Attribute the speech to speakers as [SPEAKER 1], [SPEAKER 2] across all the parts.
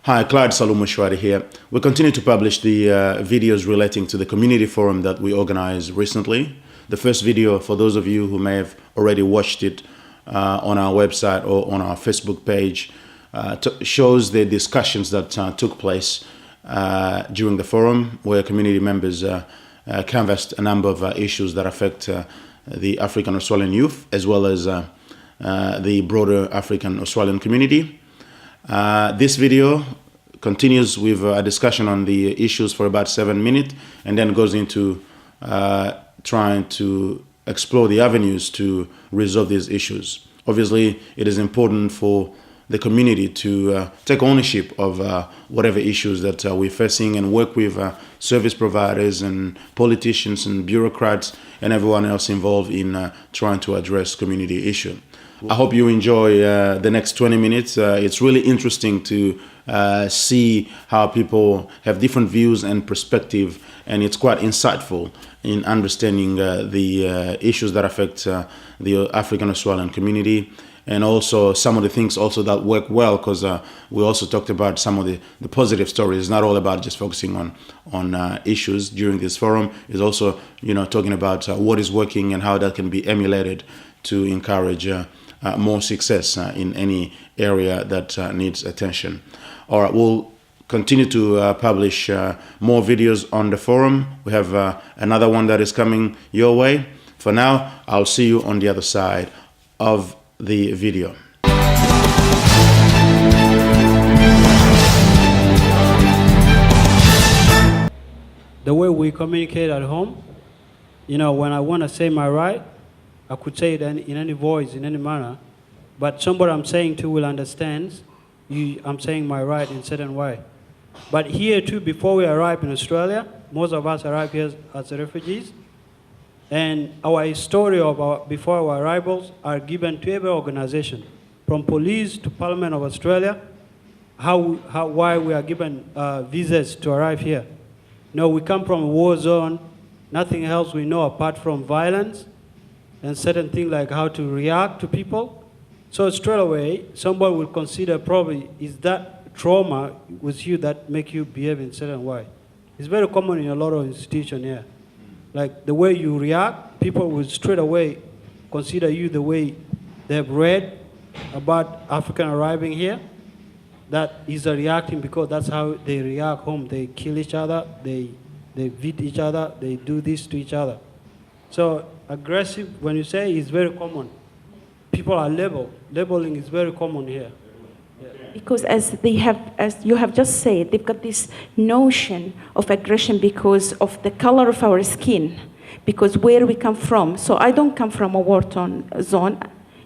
[SPEAKER 1] Hi, Clyde Salumushwari here. We continue to publish the videos relating to the community forum that we organized recently. The first video, for those of you who may have already watched it on our website or on our Facebook page, shows the discussions that took place during the forum, where community members canvassed a number of issues that affect the African Australian youth, as well as the broader African Australian community. This video continues with a discussion on the issues for about 7 minutes, and then goes into trying to explore the avenues to resolve these issues. Obviously, it is important for the community to take ownership of whatever issues that we're facing, and work with service providers and politicians and bureaucrats and everyone else involved in trying to address community issues. I hope you enjoy the next 20 minutes. It's really interesting to see how people have different views and perspective, and it's quite insightful in understanding the issues that affect the African Australian community, and also some of the things also that work well, because we also talked about some of the positive stories. It's not all about just focusing on issues during this forum. It's also, talking about what is working and how that can be emulated to encourage more success in any area that needs attention. All right, we'll continue to publish more videos on the forum. We have another one that is coming your way. For now, I'll see you on the other side of the video.
[SPEAKER 2] The way we communicate at home, when I want to say my right, I could say it in any voice, in any manner, but somebody I'm saying to will understand I'm saying my right in a certain way. But here too, before we arrive in Australia, most of us arrive here as refugees, and our story of before our arrivals are given to every organization, from police to Parliament of Australia, why we are given visas to arrive here. We come from a war zone, nothing else we know apart from violence, and certain things like how to react to people. So straight away, somebody will consider probably, is that trauma with you that make you behave in a certain way? It's very common in a lot of institutions here. Like the way you react, people will straight away consider you the way they've read about African arriving here, that is reacting because that's how they react home. They kill each other, they beat each other, they do this to each other. So aggressive, when you say, is very common. People are labeled. Labeling is very common here. Yeah.
[SPEAKER 3] Because as you have just said, they've got this notion of aggression because of the color of our skin, because where we come from. So I don't come from a war-torn zone.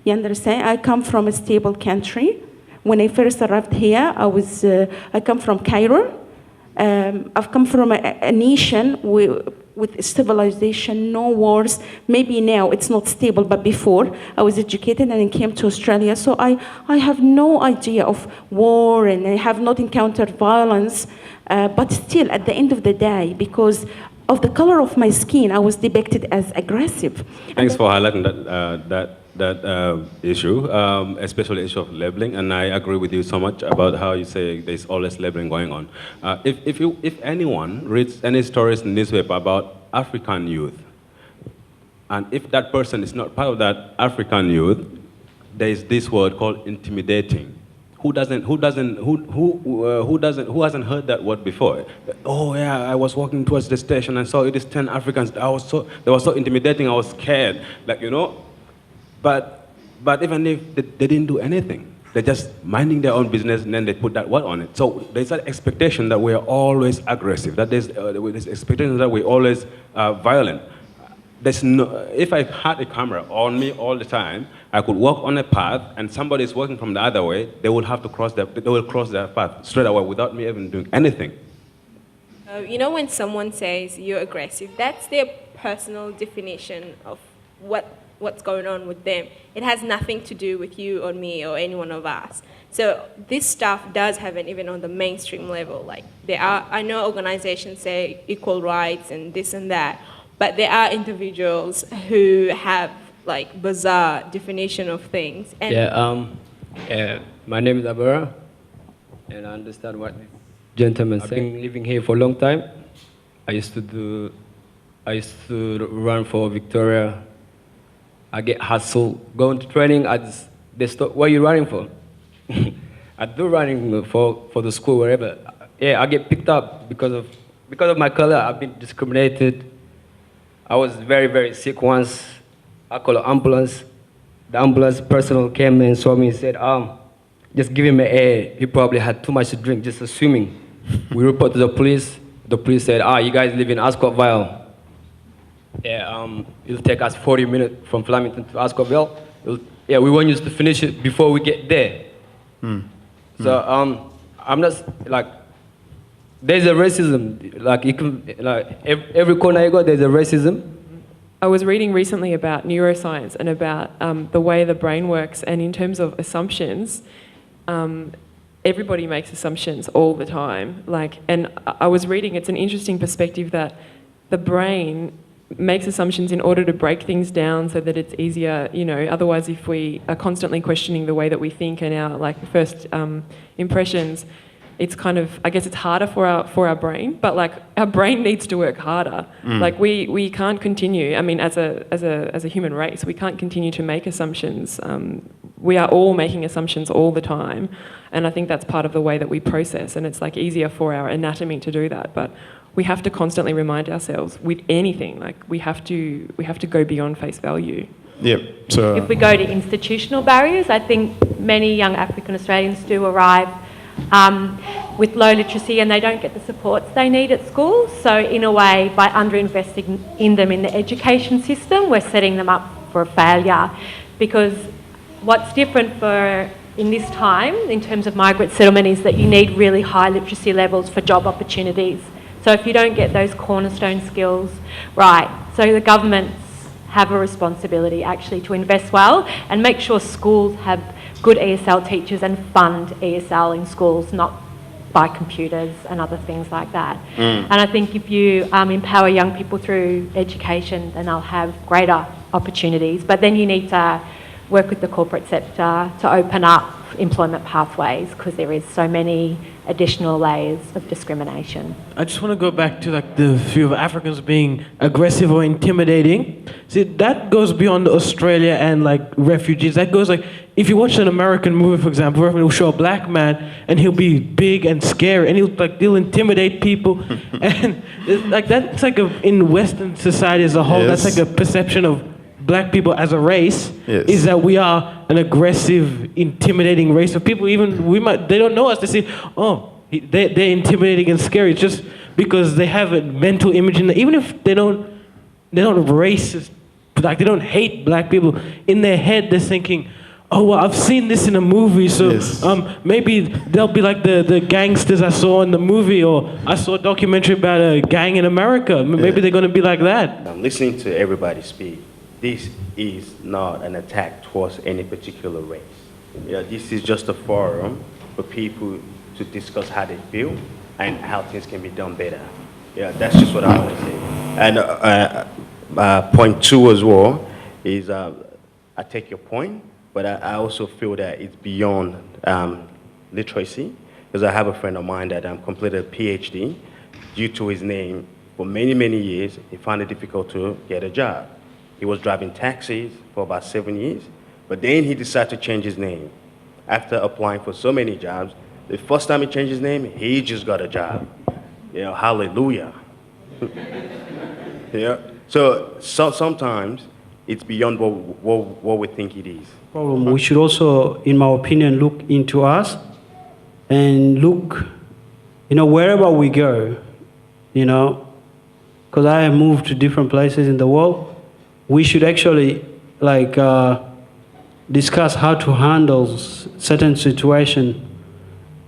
[SPEAKER 3] You understand? I come from a stable country. When I first arrived here, I come from Cairo. I've come from a nation with civilization, no wars. Maybe now it's not stable, but before I was educated and I came to Australia. So I have no idea of war, and I have not encountered violence. But still, at the end of the day, because of the color of my skin, I was depicted as aggressive.
[SPEAKER 4] Thanks for highlighting that issue, especially the issue of labeling, and I agree with you so much about how you say there's always labeling going on. If anyone reads any stories in the newspaper about African youth, and if that person is not part of that African youth, there is this word called intimidating. Who hasn't heard that word before? Oh yeah, I was walking towards the station and saw it is 10 Africans. They were so intimidating. I was scared, But even if they didn't do anything, they're just minding their own business, and then they put that word on it. So there's that expectation that we are always aggressive. That there's expectation that we're always violent. If I had a camera on me all the time, I could walk on a path, and somebody is walking from the other way. They will have to cross their path straight away without me even doing anything.
[SPEAKER 5] When someone says you're aggressive, that's their personal definition of what's going on with them. It has nothing to do with you or me or any one of us. So this stuff does happen even on the mainstream level. Like I know organizations say equal rights and this and that, but there are individuals who have like bizarre definition of things. And
[SPEAKER 6] my name is Abura. and I understand what this gentleman saying. I've been living here for a long time. I used to run for Victoria. I get hustled. Going to training, they stop, what are you running for? I do running for the school, wherever. Yeah, I get picked up because of my color. I've been discriminated. I was very, very sick once. I called an ambulance. The ambulance personnel came and saw me and said, just give him an air. He probably had too much to drink, just assuming. We reported to the police. The police said, you guys live in Ascotville. Yeah, it'll take us 40 minutes from Flemington to Ascotville. Yeah, we want you to finish it before we get there. So I'm not, like, there's a racism. Like, you can, like, every corner you go, there's a racism.
[SPEAKER 7] I was reading recently about neuroscience and about the way the brain works, and in terms of assumptions, everybody makes assumptions all the time. Like, and I was reading, it's an interesting perspective that the brain makes assumptions in order to break things down so that it's easier, you know, otherwise if we are constantly questioning the way that we think and our, like, first impressions, it's kind of, I guess it's harder for our brain, but, like, our brain needs to work harder. Like, we can't continue, I mean, as a human race, we can't continue to make assumptions. We are all making assumptions all the time, and I think that's part of the way that we process, and it's, like, easier for our anatomy to do that, but we have to constantly remind ourselves with anything, like, we have to go beyond face value.
[SPEAKER 1] Yeah. So
[SPEAKER 8] if we go to institutional barriers, I think many young African Australians do arrive with low literacy and they don't get the supports they need at school. So in a way, by underinvesting in them in the education system, we're setting them up for a failure. Because what's different in this time, in terms of migrant settlement, is that you need really high literacy levels for job opportunities. So if you don't get those cornerstone skills right, so the governments have a responsibility actually to invest well and make sure schools have good ESL teachers and fund ESL in schools, not buy computers and other things like that. And I think if you empower young people through education, then they'll have greater opportunities. But then you need to work with the corporate sector to open up employment pathways, because there is so many additional layers of discrimination.
[SPEAKER 9] I just want to go back to, like, the view of Africans being aggressive or intimidating. See, that goes beyond Australia and, like, refugees. That goes, like, if you watch an American movie, for example, where he'll show a black man and he'll be big and scary and he'll intimidate people. And like that's like in Western society as a whole,
[SPEAKER 1] Yes.
[SPEAKER 9] that's like a perception of black people as a race,
[SPEAKER 1] Yes.
[SPEAKER 9] is that we are an aggressive, intimidating race of people. Even they don't know us. They say, they're intimidating and scary. It's just because they have a mental image in there. Even if they're not racist, like they don't hate black people. In their head, they're thinking, oh, well, I've seen this in a movie, so
[SPEAKER 1] Yes.
[SPEAKER 9] Maybe they'll be like the gangsters I saw in the movie, or I saw a documentary about a gang in America. Maybe they're going to be like that.
[SPEAKER 10] I'm listening to everybody speak. This is not an attack towards any particular race. Yeah, this is just a forum for people to discuss how they feel and how things can be done better. Yeah, that's just what I want to say. And point two as well is I take your point, but I also feel that it's beyond literacy, because I have a friend of mine that completed a PhD. Due to his name, for many, many years, he found it difficult to get a job. He was driving taxis for about 7 years, but then he decided to change his name. After applying for so many jobs, the first time he changed his name, he just got a job. You know, hallelujah. Yeah. So sometimes it's beyond what we think it is.
[SPEAKER 2] Problem. We should also, in my opinion, look into us and look, wherever we go, because I have moved to different places in the world. We should actually discuss how to handle certain situation,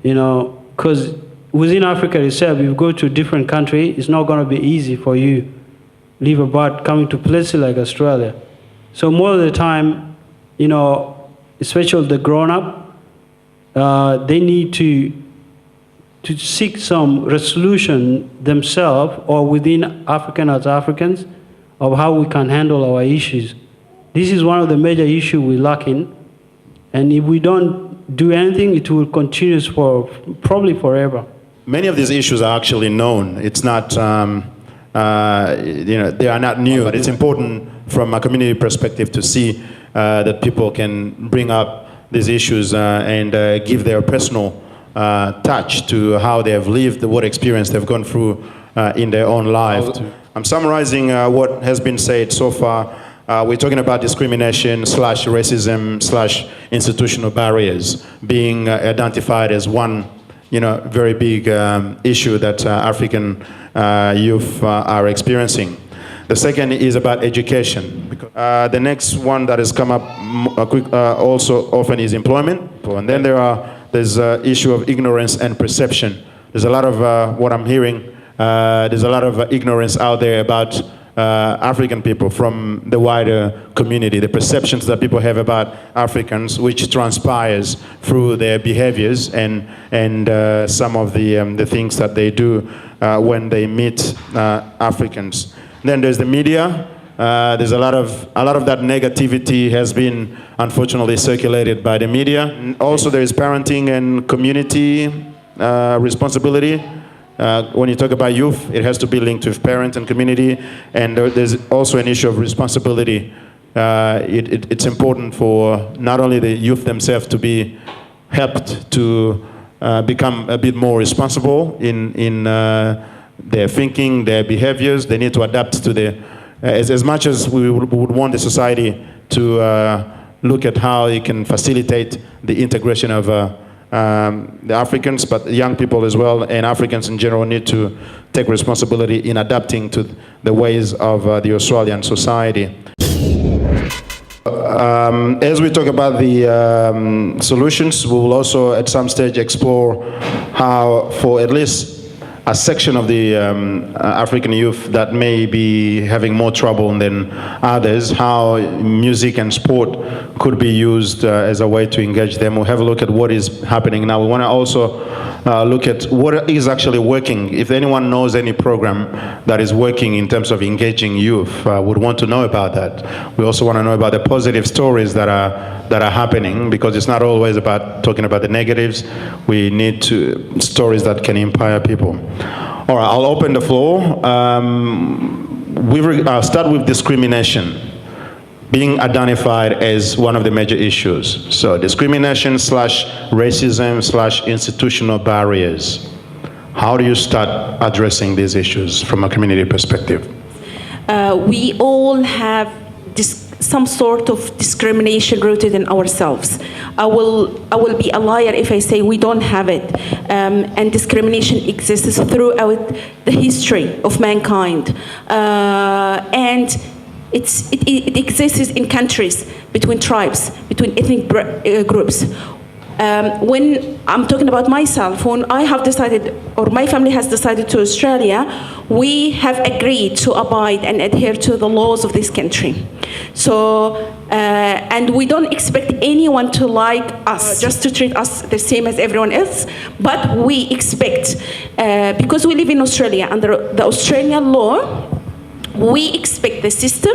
[SPEAKER 2] because within Africa itself, if you go to a different country, it's not going to be easy for you live about coming to places like Australia. So more of the time, especially the grown-up, they need to seek some resolution themselves or within African as Africans of how we can handle our issues. This is one of the major issues we lack in, and if we don't do anything, it will continue for probably forever.
[SPEAKER 1] Many of these issues are actually known. It's not, they are not new, but it's important from a community perspective to see that people can bring up these issues and give their personal touch to how they have lived, what experience they've gone through in their own life. I'm summarizing what has been said so far. We're talking about discrimination / racism / institutional barriers being identified as one, very big issue that African youth are experiencing. The second is about education. The next one that has come up also often is employment. And then there's an issue of ignorance and perception. There's a lot of what I'm hearing. There's a lot of ignorance out there about African people from the wider community, the perceptions that people have about Africans, which transpires through their behaviors and some of the things that they do when they meet Africans. Then there's the media. There's a lot of that negativity has been unfortunately circulated by the media. And also there is parenting and community responsibility. When you talk about youth, it has to be linked with parent and community, and there's also an issue of responsibility. It's important for not only the youth themselves to be helped to become a bit more responsible in their thinking, their behaviors. They need to adapt to as much as we would want the society to look at how it can facilitate the integration of the Africans, but young people as well, and Africans in general need to take responsibility in adapting to the ways of the Australian society. As we talk about the solutions, we will also at some stage explore how, for at least a section of the African youth that may be having more trouble than others, how music and sport could be used as a way to engage them. We'll have a look at what is happening now. We want to also look at what is actually working. If anyone knows any program that is working in terms of engaging youth, would want to know about that. We also want to know about the positive stories that are happening, because it's not always about talking about the negatives. We need stories that can inspire people. All right, I'll open the floor. I'll start with discrimination being identified as one of the major issues. So discrimination / racism / institutional barriers. How do you start addressing these issues from a community perspective?
[SPEAKER 3] We all have some sort of discrimination rooted in ourselves. I will be a liar if I say we don't have it. And discrimination exists throughout the history of mankind. And it exists in countries, between tribes, between ethnic groups. When I'm talking about myself, when I have decided, or my family has decided to Australia, we have agreed to abide and adhere to the laws of this country. So, and we don't expect anyone to like us, just to treat us the same as everyone else, but we expect, because we live in Australia, under the Australian law, we expect the system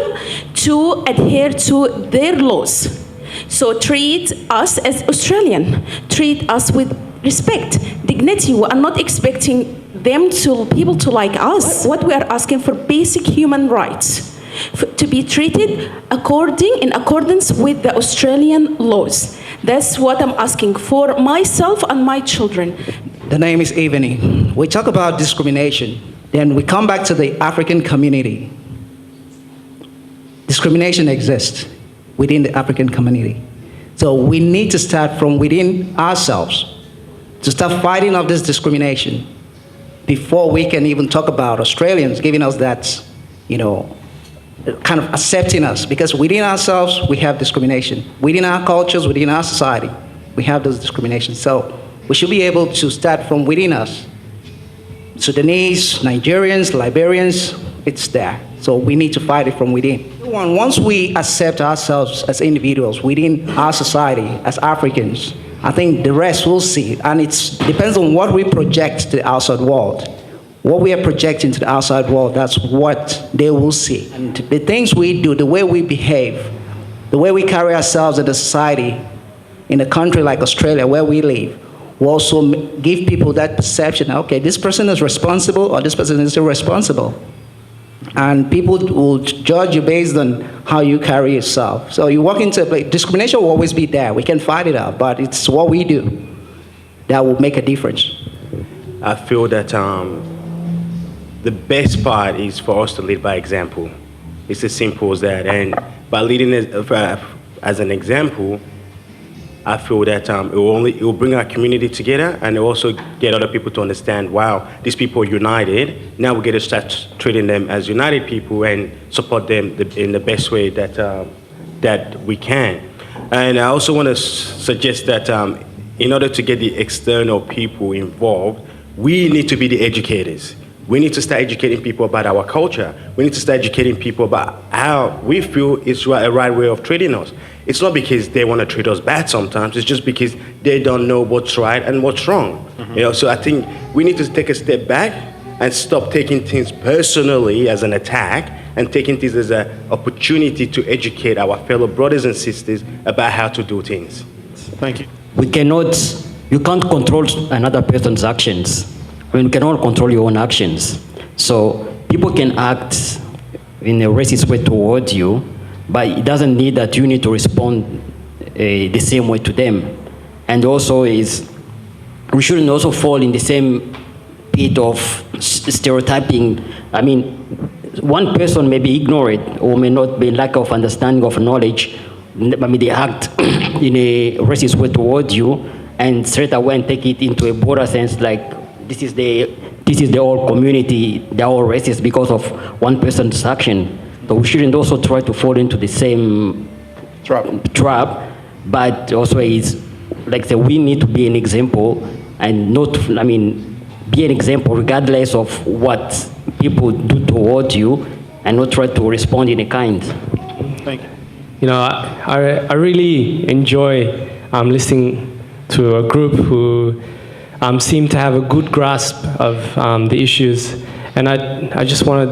[SPEAKER 3] to adhere to their laws. So treat us as Australian. Treat us with respect, dignity. We are not expecting people to like us. What we are asking for basic human rights, to be treated in accordance with the Australian laws. That's what I'm asking for myself and my children.
[SPEAKER 11] The name is Avani. We talk about discrimination, then we come back to the African community. Discrimination exists within the African community. So we need to start from within ourselves to start fighting off this discrimination before we can even talk about Australians giving us that, kind of accepting us. Because within ourselves, we have discrimination. Within our cultures, within our society, we have those discriminations. So we should be able to start from within us. Sudanese, Nigerians, Liberians, it's there. So we need to fight it from within. Once we accept ourselves as individuals within our society, as Africans, I think the rest will see. And it depends on what we project to the outside world. What we are projecting to the outside world, that's what they will see. And the things we do, the way we behave, the way we carry ourselves in the society, in a country like Australia where we live, we also give people that perception, okay, this person is responsible or this person is irresponsible. And people will judge you based on how you carry yourself. So you walk into a place, discrimination will always be there. We can fight it out, but it's what we do that will make a difference.
[SPEAKER 10] I feel that the best part is for us to lead by example. It's as simple as that. And by leading as an example, I feel that it will bring our community together, and it will also get other people to understand, wow, these people are united. Now we get to start treating them as united people and support them in the best way that we can. And I also want to suggest that in order to get the external people involved, we need to be the educators. We need to start educating people about our culture. We need to start educating people about how we feel is a right way of treating us. It's not because they want to treat us bad sometimes, it's just because they don't know what's right and what's wrong. So I think we need to take a step back and stop taking things personally as an attack and taking this as an opportunity to educate our fellow brothers and sisters about how to do things.
[SPEAKER 1] Thank you.
[SPEAKER 12] You can't control another person's actions. I mean, you cannot control your own actions. So people can act in a racist way towards you, but it doesn't need that you need to respond the same way to them. And also we shouldn't also fall in the same pit of stereotyping. I mean, one person may be ignorant or may not be lack of understanding of knowledge. I mean, they act in a racist way towards you, and straight away and take it into a broader sense, like this is the whole community, they're all racist because of one person's action. So we shouldn't also try to fall into the same trap, but also is, like I say, we need to be an example and not, I mean, be an example regardless of what people do towards you and not try to respond in a kind.
[SPEAKER 1] Thank you.
[SPEAKER 6] You know, I really enjoy listening to a group who seem to have a good grasp of the issues. And I just wanted,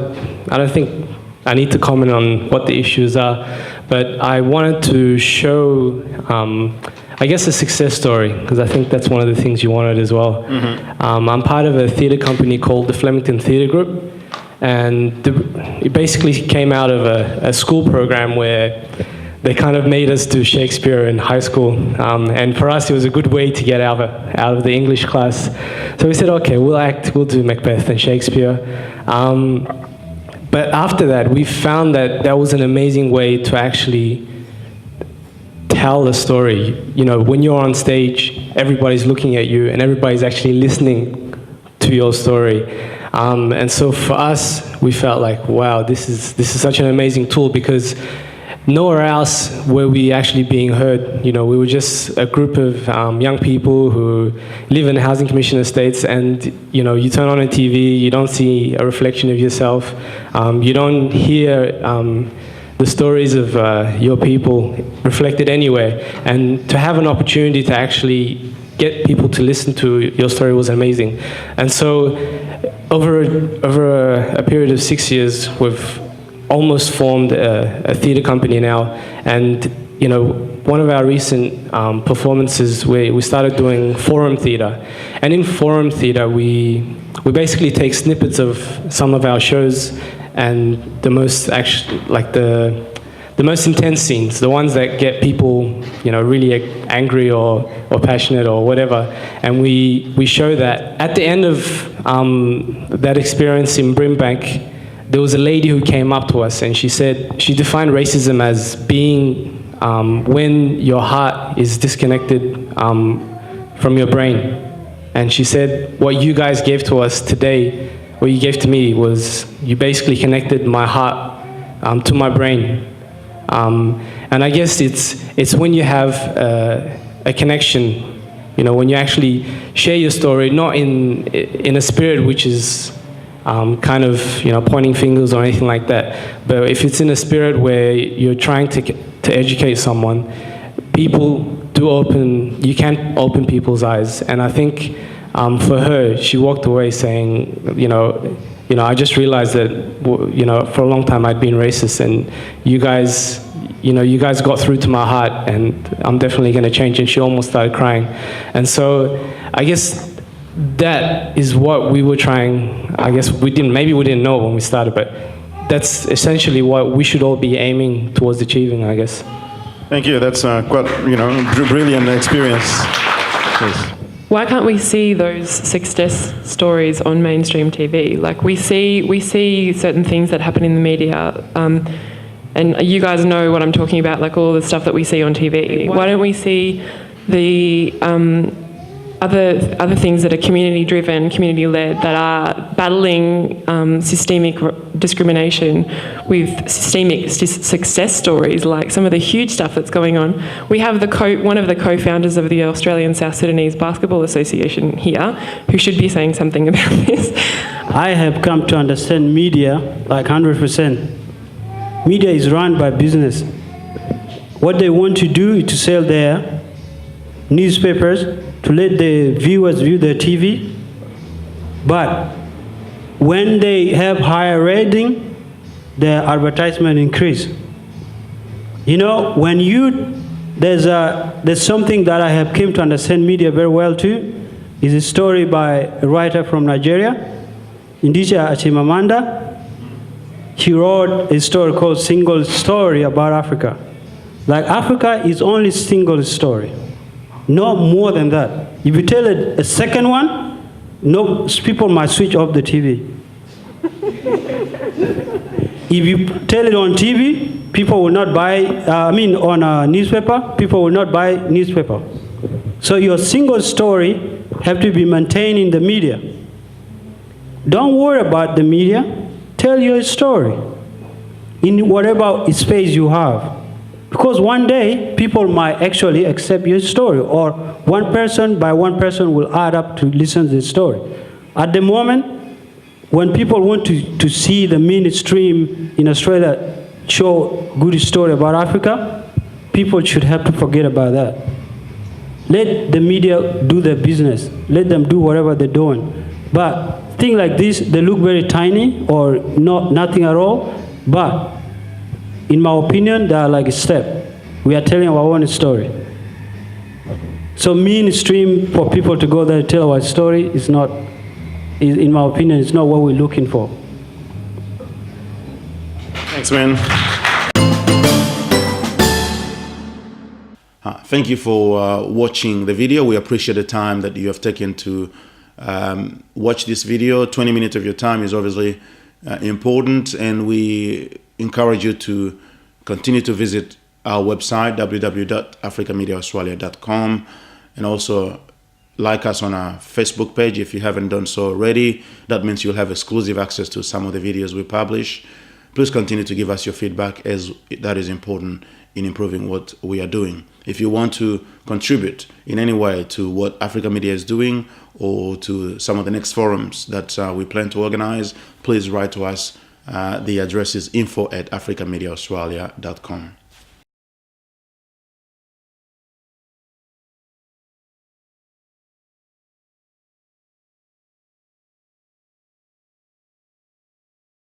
[SPEAKER 6] I don't think I need to comment on what the issues are, but I wanted to show, I guess, a success story, because I think that's one of the things you wanted as well. I'm part of a theatre company called the Flemington Theatre Group, and it basically came out of a school program where they kind of made us do Shakespeare in high school, and for us it was a good way to get out of the English class. So we said, okay, we'll do Macbeth and Shakespeare. But after that, we found that was an amazing way to actually tell a story. You know, when you're on stage, everybody's looking at you and everybody's actually listening to your story. And so for us, we felt like, wow, this is such an amazing tool, because nowhere else were we actually being heard. You know, we were just a group of young people who live in housing commission estates, and you know, you turn on a TV, you don't see a reflection of yourself, you don't hear the stories of your people reflected anywhere, and to have an opportunity to actually get people to listen to your story was amazing. And so over a period of 6 years, we've almost formed a theatre company now, and you know, one of our recent performances, we started doing forum theatre, and in forum theatre we basically take snippets of some of our shows and the most the most intense scenes, the ones that get people, you know, really angry or passionate or whatever, and we show that. At the end of that experience in Brimbank, there was a lady who came up to us and she said, she defined racism as being when your heart is disconnected from your brain. And she said, what you guys gave to us today, what you gave to me, was you basically connected my heart to my brain. And I guess it's when you have a connection, you know, when you actually share your story, not in a spirit which is kind of, you know, pointing fingers or anything like that. But if it's in a spirit where you're trying to educate someone, you can open people's eyes. And I think for her, she walked away saying, you know, I just realized that, you know, for a long time I'd been racist, and you guys,
[SPEAKER 13] you know, you guys got through to my heart, and I'm definitely going to change. And she almost started crying. And so I guess that is what we were trying. I guess maybe we didn't know when we started, but that's essentially what we should all be aiming towards achieving, I guess.
[SPEAKER 1] Thank you. That's quite, you know, brilliant experience. Please.
[SPEAKER 7] Why can't we see those success stories on mainstream TV? Like we see certain things that happen in the media, and you guys know what I'm talking about, like all the stuff that we see on TV. Why don't we see the other things that are community-driven, community-led, that are battling systemic discrimination with systemic success stories, like some of the huge stuff that's going on. We have one of the co-founders of the Australian South Sudanese Basketball Association here, who should be saying something about this.
[SPEAKER 2] I have come to understand media like 100%. Media is run by business. What they want to do is to sell their newspapers, to let the viewers view their TV. But when they have higher rating, their advertisement increase. You know, when there's something that I have come to understand media very well too, is a story by a writer from Nigeria, Ndisha Achimamanda. He wrote a story called Single Story about Africa. Like Africa is only single story. No more than that. If you tell it a second one, no, people might switch off the TV. If you tell it on TV, people will not buy, on a newspaper, people will not buy newspaper. So your single story have to be maintained in the media. Don't worry about the media. Tell your story in whatever space you have. Because one day, people might actually accept your story, or one person will add up to listen to the story. At the moment, when people want to see the mainstream in Australia show good story about Africa, people should have to forget about that. Let the media do their business. Let them do whatever they're doing. But things like this, they look very tiny or nothing at all, but in my opinion, they are like a step. We are telling our own story. So mainstream for people to go there and tell our story is not, in my opinion, it's not what we're looking for.
[SPEAKER 1] Thanks, man. Thank you for watching the video. We appreciate the time that you have taken to watch this video. 20 minutes of your time is obviously important, and we encourage you to continue to visit our website, www.africamediaaustralia.com, and also like us on our Facebook page if you haven't done so already. That means you'll have exclusive access to some of the videos we publish. Please continue to give us your feedback, as that is important in improving what we are doing. If you want to contribute in any way to what Africa Media is doing, or to some of the next forums that we plan to organize, please write to us. The address is info@africamediaaustralia.com.